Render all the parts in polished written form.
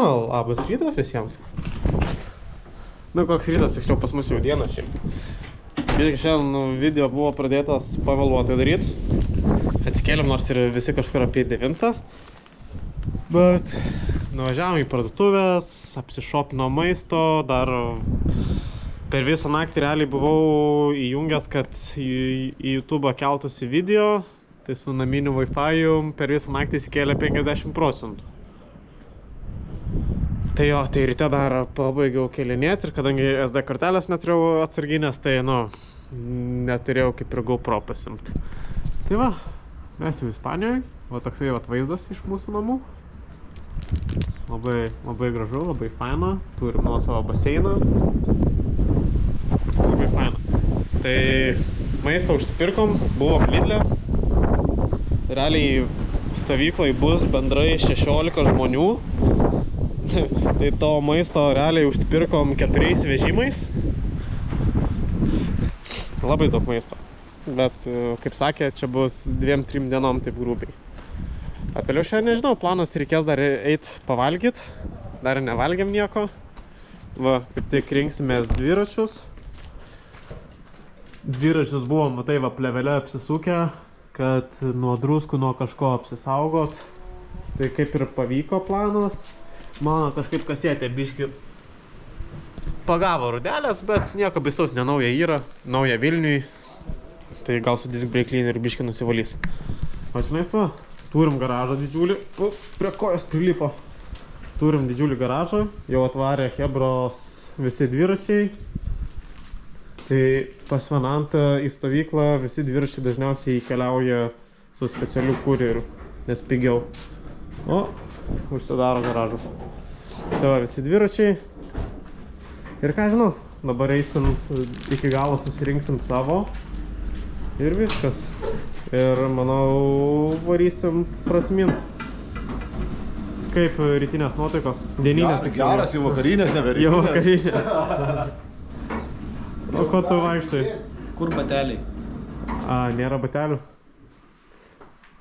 Labas rytas visiems. Nu, koks rytas, tiksliau pas mus jau diena šiaip. Šiandien video buvo pradėtas pavėluotai daryti. Atsikėlėm nors ir visi kažkur apie 9. Bet nuvažiavom į parduotuvės, apsišopino maisto, dar per visą naktį realiai buvau įjungęs, kad į YouTube keltųsi video. Tai su naminiu Wi-Fi per visą naktį įsikėlė 50%. Tai jo, tai ryte dar pabaigiau kelinėti ir kadangi SD kortelės neturėjau atsarginės, tai neturėjau kaip ir GoPro pasimti. Tai va, mes jau Ispanijoje, va toksai vaizdas iš mūsų namų. Labai gražu, labai faina, turim nuo savo baseiną. Labai faina. Tai maistą užsipirkom, buvom Lidle. Realiai stovyklai bus bendrai 16 žmonių. Tai to maisto realiai užsipirkom 4 vežimais. Labai daug maisto. Bet, kaip sakė, čia bus 2-3 dienom taip grubiai. O toliau šiandien nežinau, planas reikės dar eit pavalgyt. Dar nevalgėm nieko. Va, kaip tik rinksimės dviračius. Dviračius buvom, tai va, plevelė apsisukę, kad nuo druskų, nuo kažko apsisaugot. Tai kaip ir pavyko planas. Mano kažkaip kasetė biški pagavo rudelės, bet nieko baisaus, ne nauja yra, nauja Vilniui. Tai gal su disk brake cleaner biški nusivalys. O žinais va, turim garažą didžiulį, prie kojos prilipo. Turim didžiulį garažą, jau atvarė Hebros visi dviračiai. Tai pas Vanantą į stovyklą visi dviračiai dažniausiai keliauja su specialiu kurjeriu, nes pigiau. O, užsidaro garažas. Tai va, visi dviračiai. Ir ką žinau, dabar eisim iki galo susirinksim savo. Ir viskas. Ir manau, varysim prasmint. Kaip rytinės nuotaikos? Dieninės tik. Geras, jau vakarinės, neberytinės. Jau vakarinės. O ko tu vaikštai? Kur bateliai? Nėra batelių?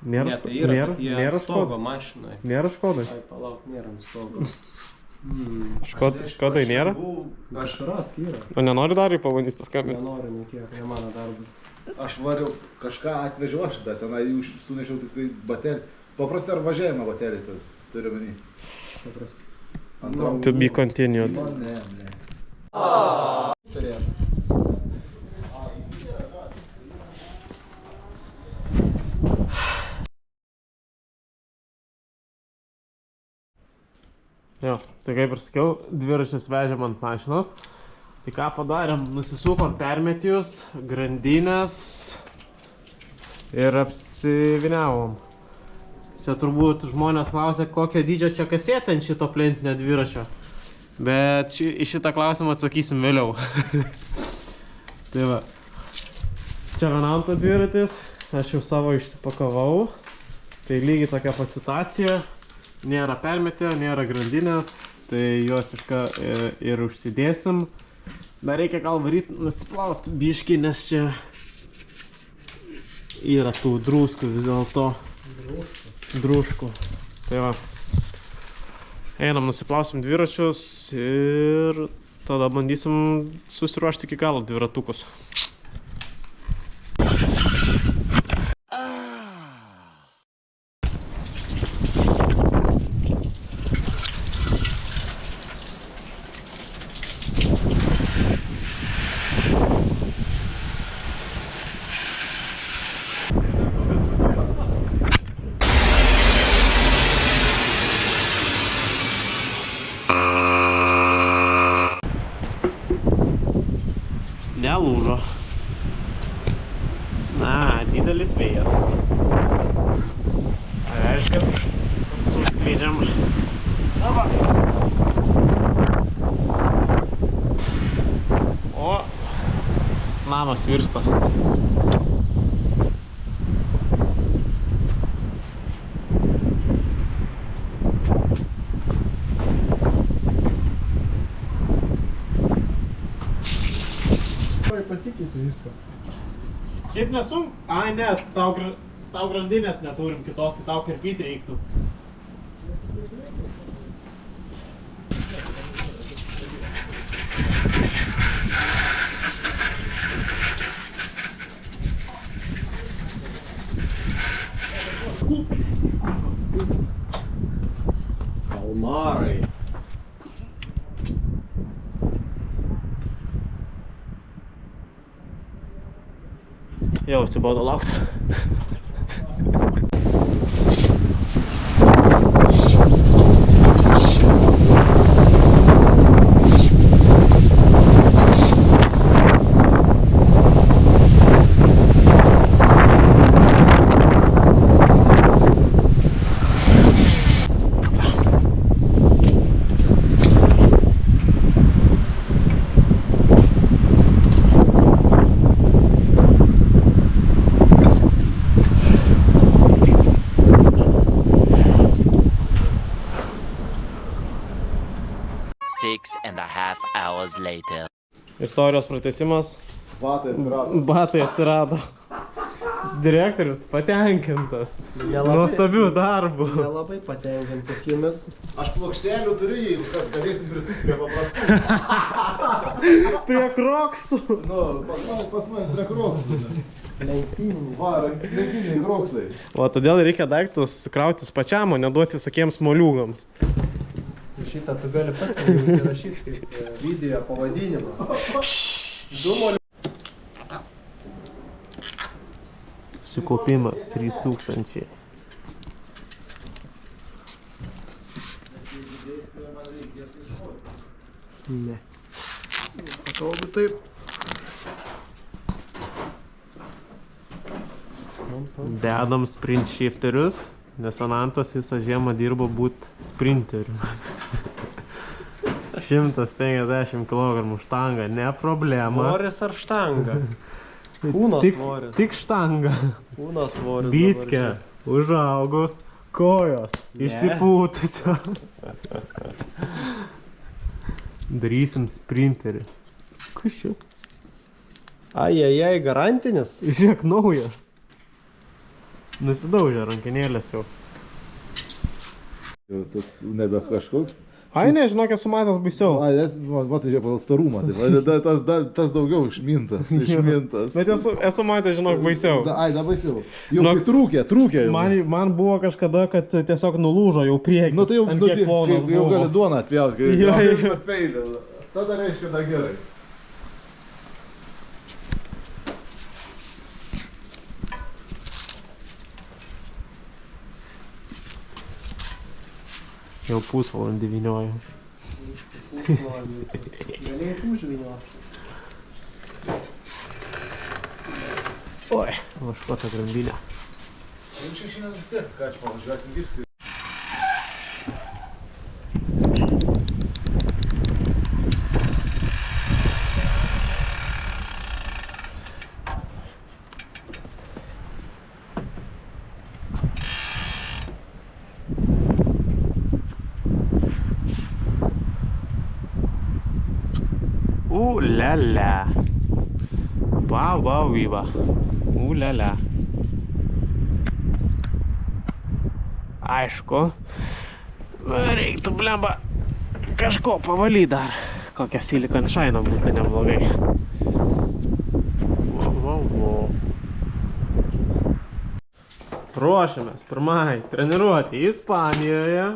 Ne, tai yra, bet jie ant stogo mašinoje. Nėra Škodai? Ai, palauk, nėra ant stogo. Škodai nėra? Aš rask yra. O nenori dar pabandyti paskambinti? Nenoriu, nekiek, ne mano darbas. Aš variau, kažką atvežiau aš, bet tenai sunešiau tik tai batelį. Paprastai ar važiavimą batelį turiu menį? Paprastai. To be continued. Ne. Turėjau. Jo, tai kaip ir sakiau, dviračius vežėm ant mašinos. Tai ką padarėm, nusisukom permetijus, grandinės ir apsiviniavom. Čia turbūt žmonės klausia, kokio dydžio čia kasetė ant šito plentinio dviračio. Bet į šitą klausimą atsakysim vėliau. Tai va, čia Vananto dviratis, aš jau savo išsipakavau. Tai lygiai tokia pat situacija. Nėra permetė, nėra grandinės, tai juos ir užsidėsim. Dar reikia gal varyti nusiplaut biškį, nes čia yra tų druskų vis dėlto. Druskų. Tai va. Einam, nusiplausim dviračius ir tada bandysim susiruošti iki galo dviratukus. Nelūžo. Didelis vėjas. Reiškias, suskleidžiam. Dabar. O, namas virsta. Pasikeitė viską. Šiaip nesum? Ai ne, tau grandinės neturim kitos, tai tau kirpyti reiktų. Kalmarai. Jau, atsibodo laukti. hours later. Istorijos pratęsimas. Batai atsirado. Batai atsirado. Direktorius patenkintas. Nuostabių darbų. Nelabai patenkintas jumis. Aš plokštelių turiu, jeigu kas galėsim prisukti prie paprastų. Prie kroksų. Nu, pas man prie kroksų. Lenktyniniai. Va, lenktyniniai kroksai. O todėl reikia daiktus krautis pačiam, o neduoti visokiems moliūgams. Šitą tu gali pats įrašyti kaip video pavadinimą. Du moliūgai. Sukaupimas 3000. Ne. Patogu taip. Dedam sprint shifterius, nes Anantas visą žiemą dirbo būt sprinteriu. 150 kg štanga, ne problema. Svoris ar štanga? Kūno svoris. Tik štanga. Kūno svoris. Byckė, užaugus, kojos, išsipūtusios. Darysim sprinterį. Kas čia? Ajajai, garantinis? Žiūrėk, nauja. Nusidaužė rankinėlės jau. Jau tas nebe kažkoks. Ai, nežinok, esu matęs baisiau. Ai, matai, žiūrėk, pagal starumą. Tas daugiau išmintas. Bet esu matęs, žinok, baisiau. Ai, da baisiau. Jau kai trūkė. Man buvo kažkada, kad tiesiog nulūžo jau priekis. Nu tai jau, ant kiek plonas jau buvo. gali duoną atpjauti, kai Jo, jo. visą peilį. Tada reiškia, da gerai. Jau pusvalandį vynioju. Galėjai užvynio. Oi, vaškuota grandinė. Jau čia šiandien vis tiek, ką čia pavažiuosim viską. Lala. Wow, viva. Lala. Aišku. Reiktų, blemba, kažko pavalyti dar. Kokią silikon šainą būtų neblogai. Ruošiamės pirmai treniruoti Ispanijoje.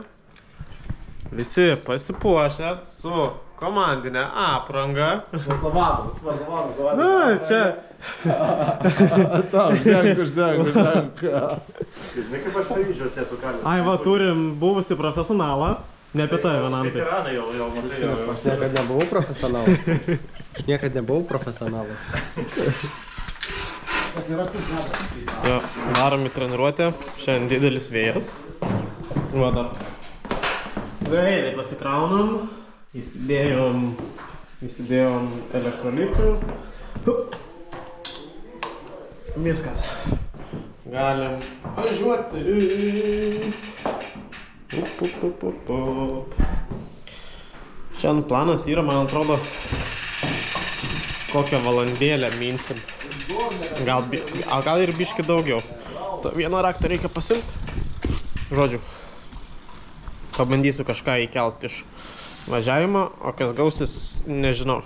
Visi pasipuošę su komandinė apranga. Svarsavaras. Nu, čia. Uždenk. Žinai, kaip aš pavyzdžiu atėtų kalbėti. Ai, va, turim buvusi profesionalą. Ne apie tai, Vanantai. Veteranai jau matai. Aš niekad nebuvau profesionalas. Jo, darom į treniruotę. Šiandien didelis vėjas. Va dar. Greitai pasikraunam. Įsidėjom elektrolitų. Viskas. Galim važiuoti. Šiandien planas yra, man atrodo, kokią valandėlę minsim. Gal ir biški daugiau. Vieną raktą reikia pasimti. Žodžiu, pabandysiu kažką įkelti iš važiavimą, o kas gausis, nežinau.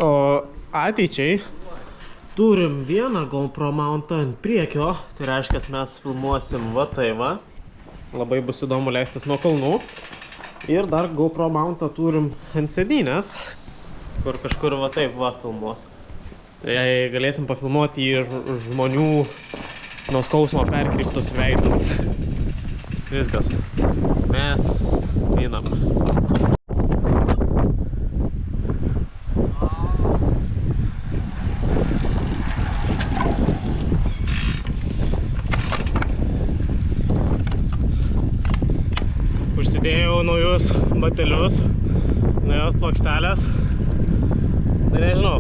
O ateičiai turim vieną GoPro mountą ant priekio, tai reiškia, mes filmuosim va tai va. Labai bus įdomu leistis nuo kalnų. Ir dar GoPro mountą turim ant sėdynės, kur kažkur va taip va filmuos. Tai galėsim pafilmuoti į žmonių nuo skausmo perkreiptus veidus. Viskas. Mes einam. Užsidėjau naujus batelius, naujos plokštelės. Tai nežinau.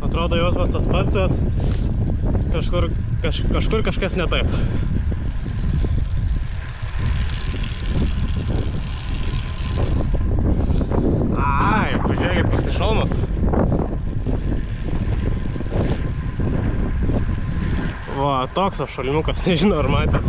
Atrodo jausmas tas pats, bet kažkur kažkas ne taip. Ai, pažiūrėkit, koks tai šalmas. Va, toks šalmiukas, nežinau, ar matęs.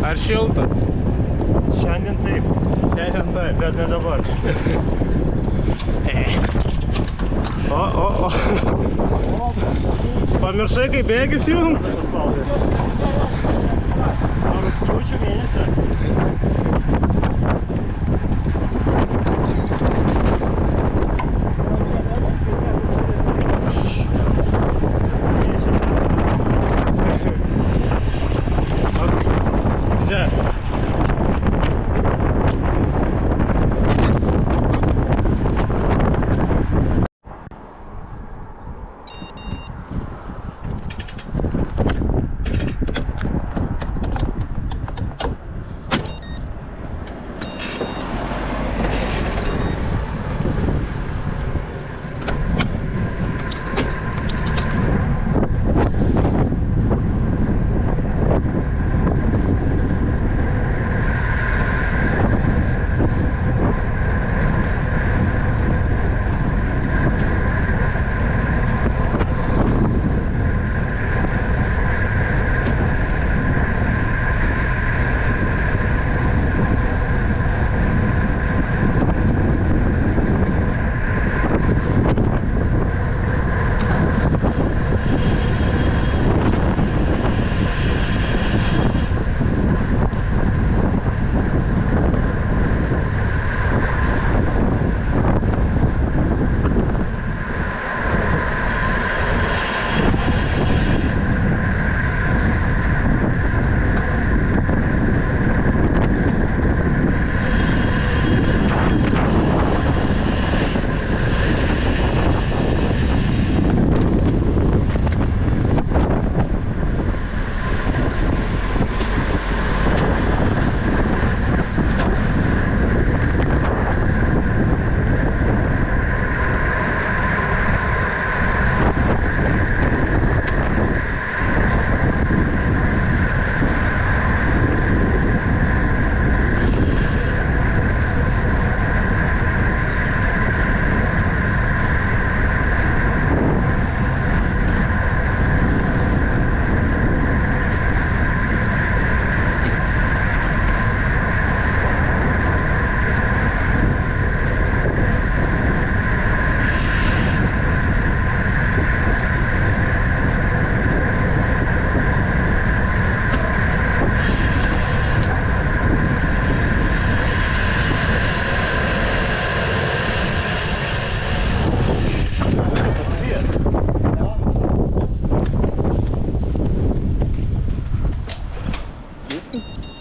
Ar šilta? Šiandien taip, bet ne dabar. O. Pamiršai, kaip bėgius jungt? Rugpjūčio mėnesį.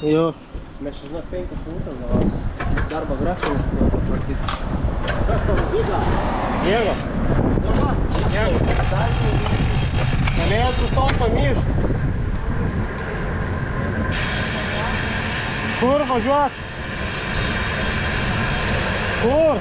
Jo. Mes čia žinot 5 minutės dabar. Darbo grafikas patvarkyti. Kas tavo dydla? Nieko. Nieko. Galėjau sustot pamyšt. Kur važiuot? Kur?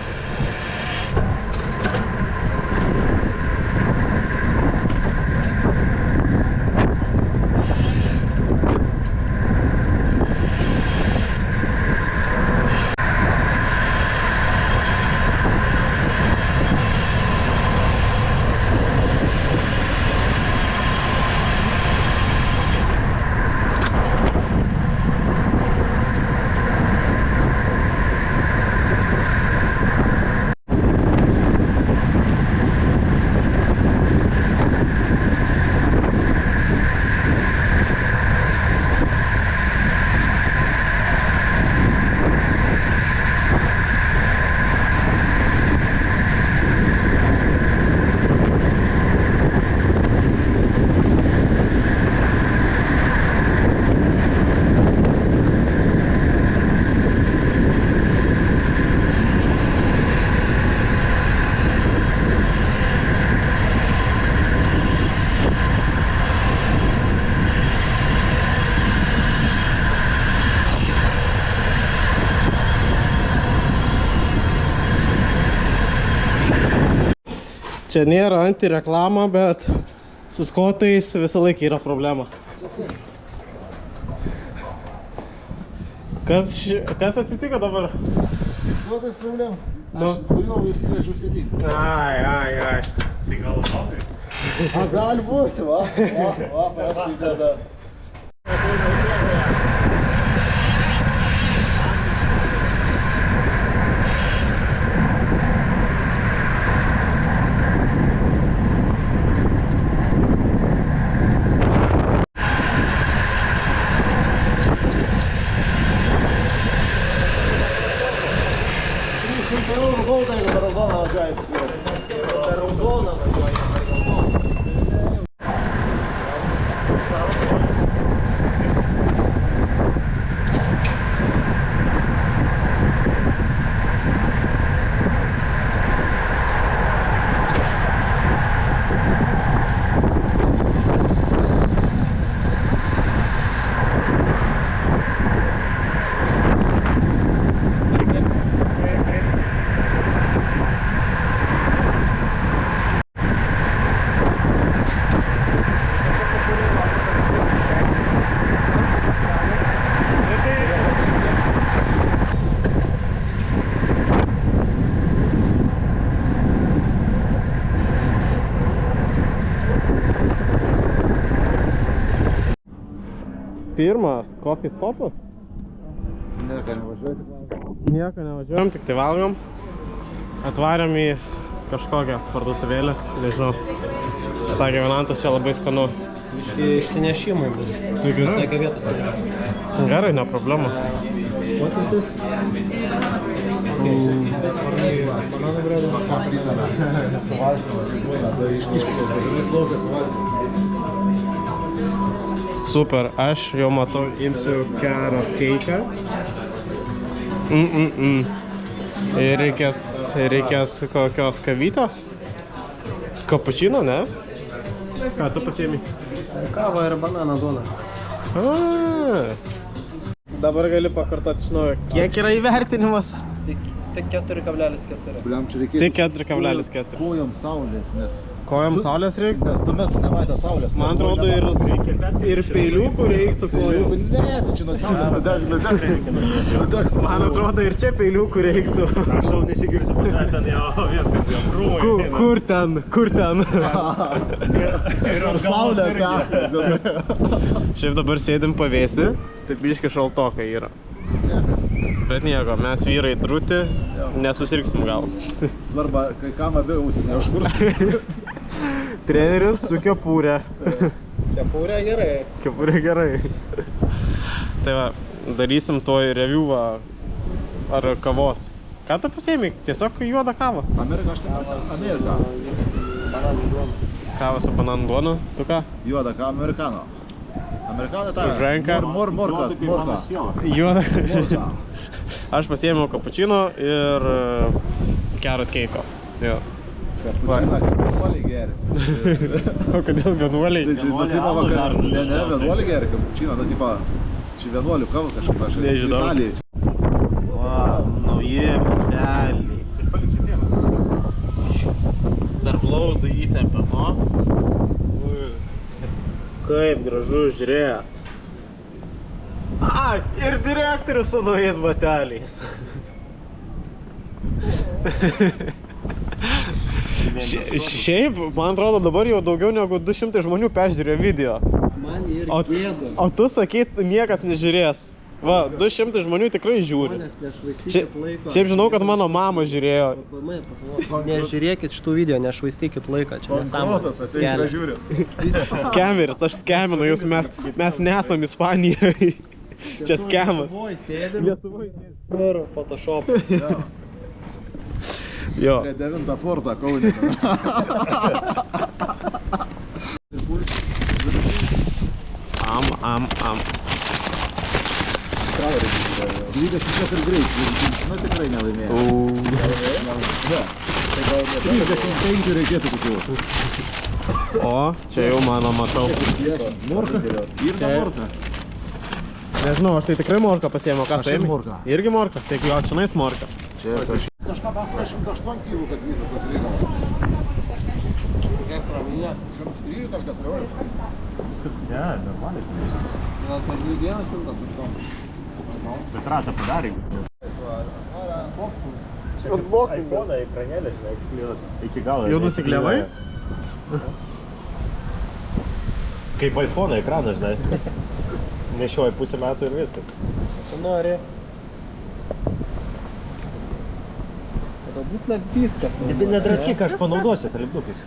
Čia nėra antireklama, bet su skotais visą laiką yra problema. Kas atsitiko dabar? Skotas problema. Nu. Aš kuriuo užsivežiu sėdinti. Ai. Tai gal labai? A, gali būti, va, prasideda. Baudą, jeigu per raudoną važiuoji. Per raudoną važiuoji, per raudoną. Pirmas coffee stopas. Nieko nevažiuoji. Nieko nevažiuojam, tik tai valgom. Atvarėm į kažkokią parduotuvėlę, nežinau. Sakė, vienantas čia labai skanu. Išsinešimai bus. Tai gerai? Sakė vietos. Gerai, ne problema. What is this? Bananų bredo. Ką prisana? Suvalstymas. Tai iškišpėlės, važiuojas laukas suvalstymas. Super, aš jau matau, imsiu carrot cake. Ir reikės kokios kavytės. Cappuccino, ne? Ką tu pasiėmė? Kava ir banana duona. Dabar gali pakartoti iš naujo. Kiek yra įvertinimas? Tik 4,4. Bliam, čia reikėtų... Tik 4,4. Kojom saulės, nes... Kojom saulės reikia? Nes 2 metus nematė saulės. Man atrodo ir peiliukų reiktų kojom. Ne, tai čia nuo saulės. Man atrodo ir čia peiliukų reiktų. Aš jau nesigirsiu pasakyti, ten jau viskas, jau krūmai. Kur ten? Ir ant Saulė, ką? Šiaip dabar sėdim pavėsi, taip biški šaltokai yra. Bet nieko, mes vyrai drūti, nesusirgsim gal. Svarba, kai kam abi ausis neužkurs. Treneris su kepūrė. Kepurė gerai. Kepūrė gerai. Tai va, darysim toj reviewą ar kavos. Ką tu pasiėmė? Tiesiog juodą kavą. Amerika, aš tai Amerika. Bananų duona. Kavą su bananų duona, tu ką? Juoda, ką amerikano. Amerikano tai. Ženka. Morka. Juodą. Morka. Aš pasiėmiau cappuccino ir carrot cake. Jo. Kapučiną, kaip vienuoliai geri. O kodėl vienuoliai? Tai tipo vakar, ne, vienuoliai geri kapučiną, tai tipo, čia vienuolių kava kažkaip aš. Nežinau. Italijai. Wow, nauji meteliai. Dar blauzdą įtempia, o? Kaip gražu žiūrėt. Ai, ir direktorius su naujais bateliais. Šiaip, man atrodo, dabar jau daugiau negu 200 žmonių peržiūrėjo video. Man ir gėda. O tu sakyt, niekas nežiūrės. Va, 200 žmonių tikrai žiūri. Žmonės, nešvaistykit laiko. Šiaip žinau, kad mano mama žiūrėjo. Nežiūrėkit šitų video, nešvaistykit laiką. Čia nesąmonės. Skemeris, aš skeminu jūs, mes nesam Ispanijoje. Čia skemas. Lietuvoj sėdim. Ir Photoshop. Jo. Prie 9 fortą Kaune. Am. 24 greičių, na tikrai nelaimėjo. 35 reikėtų kokių. O, čia jau mano matau. Morka? Ir ne morka. Nežinau, aš tai tikrai morką pasiėmiau, ką Aš tu ir ėmė? morką. Irgi morką? Tai gal čionais morką. Čia kažką pas 108 kilų, kad visas tas reikalas. 13 ar 14. Ne, normaliai. Gal per 2 dienas pilnas už to. Bet ratą padarė. Unboxing. iPhone'ą ekranėlį, žinai, ekskliuot. Iki galo. Jau nusikliavai? Kaip iPhone'ą ekraną, žinai. Nešioji pusę metų ir viskas. Tu nori. Galbūt na viską. Nedraskyk, aš panaudosiu, tai lipdukais.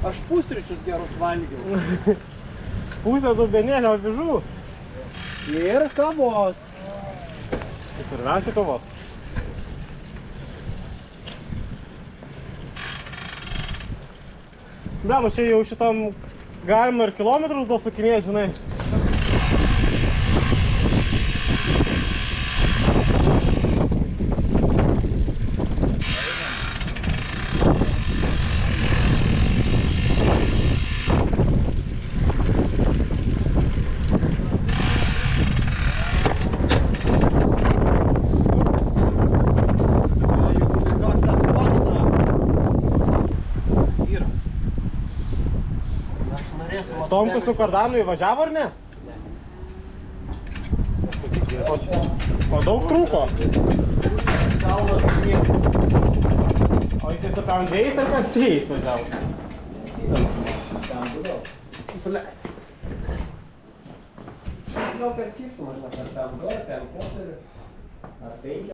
Aš pusryčius gerus valgiau. Pusę dubenėlio avižų. Ir kavos. Svarbiausia kavos. Blemu, čia jau šitam galima ir kilometrus dasukinėti, žinai. Tomkus su kardanu įvažiavo ar ne? O daug trūko? O jisai su PM2 ar PM3 važiavo? Blet. Gal kas skirtumas, žinok, ar PM2, ar PM4, ar 5.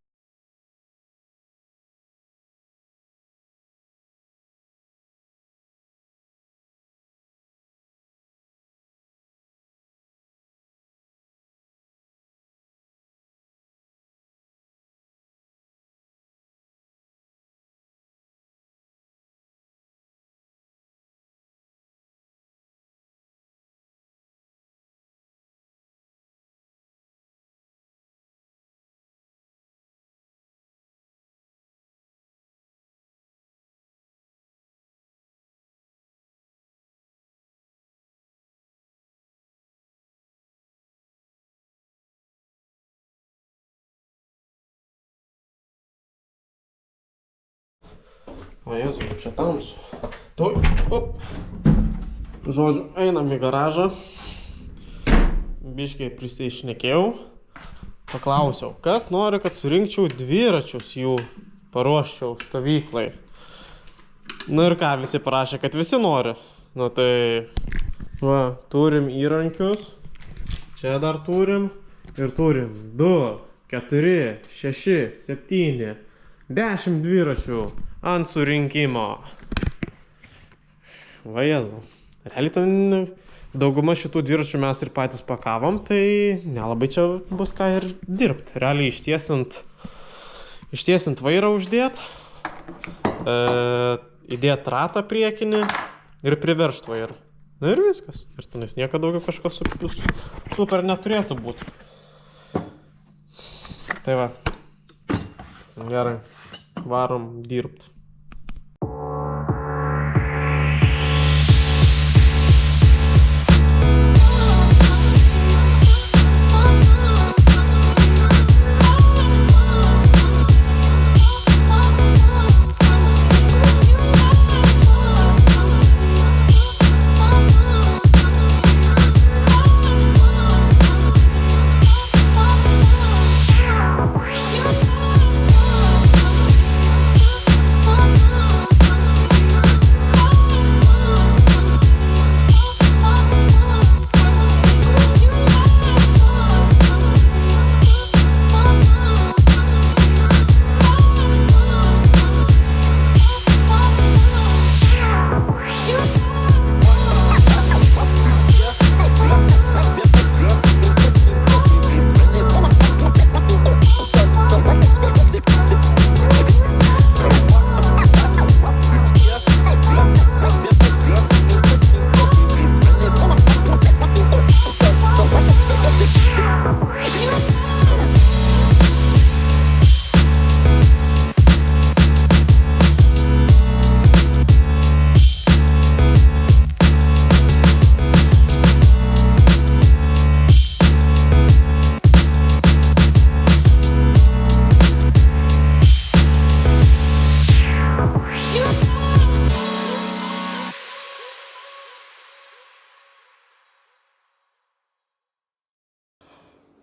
O Jėzu, kaip čia tamsu. Tuoj, op. Žodžiu, einam į garažą. Biškiai prisišnekėjau. Paklausiau, kas nori, kad surinkčiau dviračius jų paruoščiau stovyklai. Nu ir ką, visi parašė, kad visi nori. Nu tai, va, turim įrankius. Čia dar turim. Ir turim 2, 4, 6, 7, 10 dviračių ant surinkimo. Va Jėzu. Realiai ten dauguma šitų dviračių mes ir patys pakavom, tai nelabai čia bus ką ir dirbti. Realiai ištiesint vairą uždėt, įdėt ratą priekinį ir priveržt vairą. Na ir viskas. Ir tenais nieko daugiau kažko super neturėtų būti. Tai va. Gerai. Varom dirbt.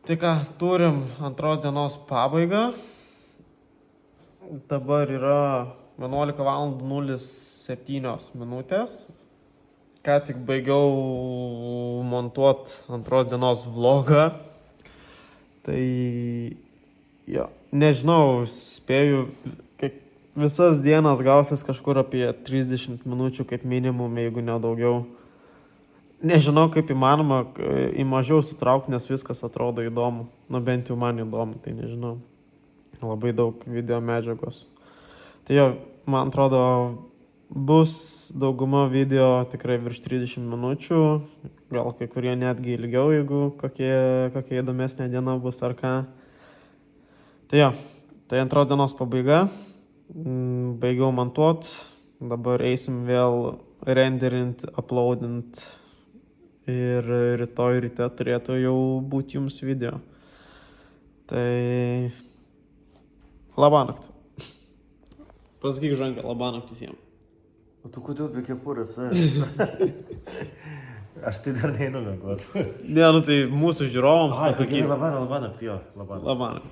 Tai ką, turim antros dienos pabaigą. Dabar yra 11:07. Ką tik baigiau montuot antros dienos vlogą. Tai jo, nežinau, spėju, visas dienas gausis kažkur apie 30 minučių kaip minimum, jeigu ne daugiau. Nežinau, kaip įmanoma į mažiau sutraukti, nes viskas atrodo įdomu. Nu, bent jau man įdomu, tai nežinau. Labai daug video medžiagos. Tai jo, man atrodo, bus dauguma video tikrai virš 30 minučių. Gal kai kurie netgi ilgiau, jeigu kokia įdomesnė diena bus ar ką. Tai jo, tai antros dienos pabaiga. Baigiau montuot. Dabar eisim vėl renderint, uploadint. Ir rytoj ryte turėtų jau būti jums video. Tai labanakt. Pasakyk žangą, labanakt visiems. O tu kodėl be kepurės? Aš tai dar neinu mėgot. Ne, nu tai mūsų žiūrovams pasakyk. Labanakt, jo. Labanakt.